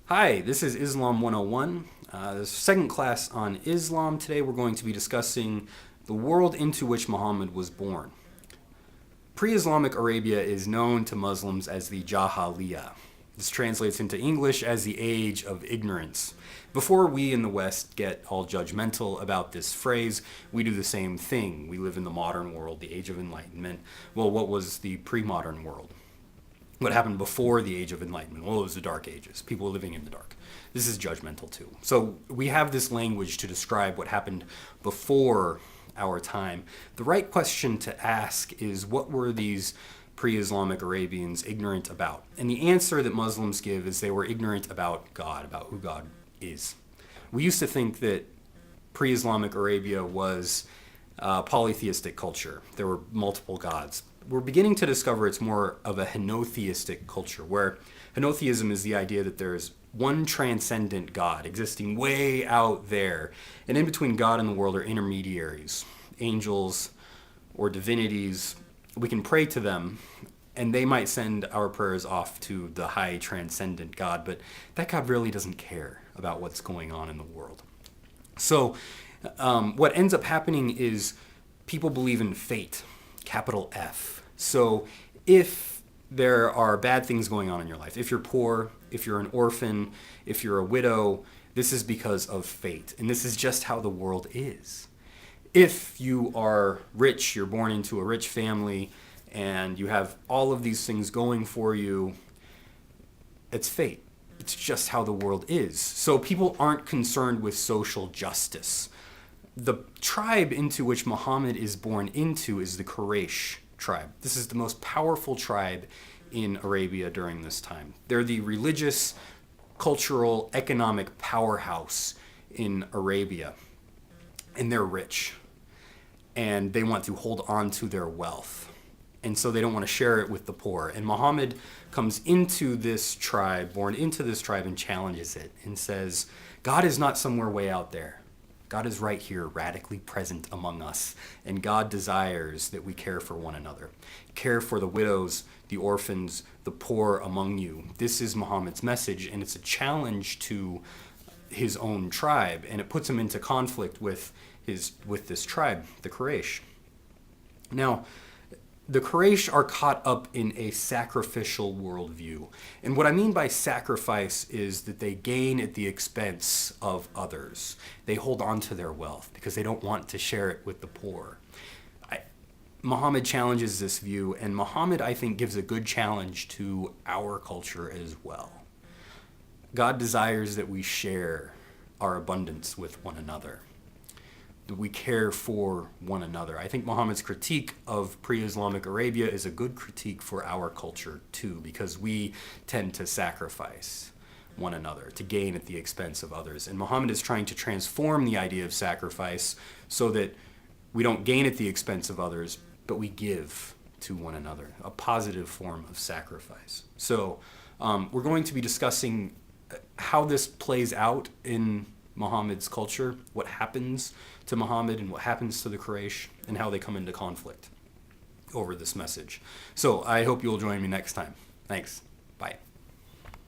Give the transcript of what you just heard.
Hi, this is Islam 101, the second class on Islam. Today we're going to be discussing the world into which Muhammad was born. Pre-Islamic Arabia is known to Muslims as the Jahiliyah. This translates into English as the age of ignorance. Before we in the West get all judgmental about this phrase, we do the same thing. We live in the modern world, the age of enlightenment. Well, what was the pre-modern world? What happened before the Age of Enlightenment? Well, it was the Dark Ages, people living in the dark. This is judgmental too. So we have this language to describe what happened before our time. The right question to ask is, what were these pre-Islamic Arabians ignorant about? And the answer that Muslims give is they were ignorant about God, about who God is. We used to think that pre-Islamic Arabia was a polytheistic culture. There were multiple gods. We're beginning to discover it's more of a henotheistic culture, where henotheism is the idea that there's one transcendent God existing way out there, and in between God and the world are intermediaries, angels or divinities. We can pray to them, and they might send our prayers off to the high transcendent God, but that God really doesn't care about what's going on in the world. So what ends up happening is people believe in fate, capital F. So if there are bad things going on in your life, if you're poor, if you're an orphan, if you're a widow, this is because of fate. And this is just how the world is. If you are rich, you're born into a rich family, and you have all of these things going for you, it's fate. It's just how the world is. So people aren't concerned with social justice. The tribe into which Muhammad is born into is the Quraysh tribe. This is the most powerful tribe in Arabia during this time. They're the religious, cultural, economic powerhouse in Arabia. And they're rich. And they want to hold on to their wealth. And so they don't want to share it with the poor. And Muhammad comes into this tribe, born into this tribe, and challenges it and says, God is not somewhere way out there. God is right here, radically present among us, and God desires that we care for one another. Care for the widows, the orphans, the poor among you. This is Muhammad's message, and it's a challenge to his own tribe, and it puts him into conflict with this tribe, the Quraysh. Now, the Quraysh are caught up in a sacrificial worldview. And what I mean by sacrifice is that they gain at the expense of others. They hold on to their wealth because they don't want to share it with the poor. Muhammad challenges this view, and Muhammad, I think, gives a good challenge to our culture as well. God desires that we share our abundance with one another. We care for one another. I think Muhammad's critique of pre-Islamic Arabia is a good critique for our culture too, because we tend to sacrifice one another to gain at the expense of others. And Muhammad is trying to transform the idea of sacrifice so that we don't gain at the expense of others, but we give to one another, a positive form of sacrifice. So we're going to be discussing how this plays out in Muhammad's culture, what happens to Muhammad and what happens to the Quraysh, and how they come into conflict over this message. So I hope you'll join me next time. Thanks. Bye.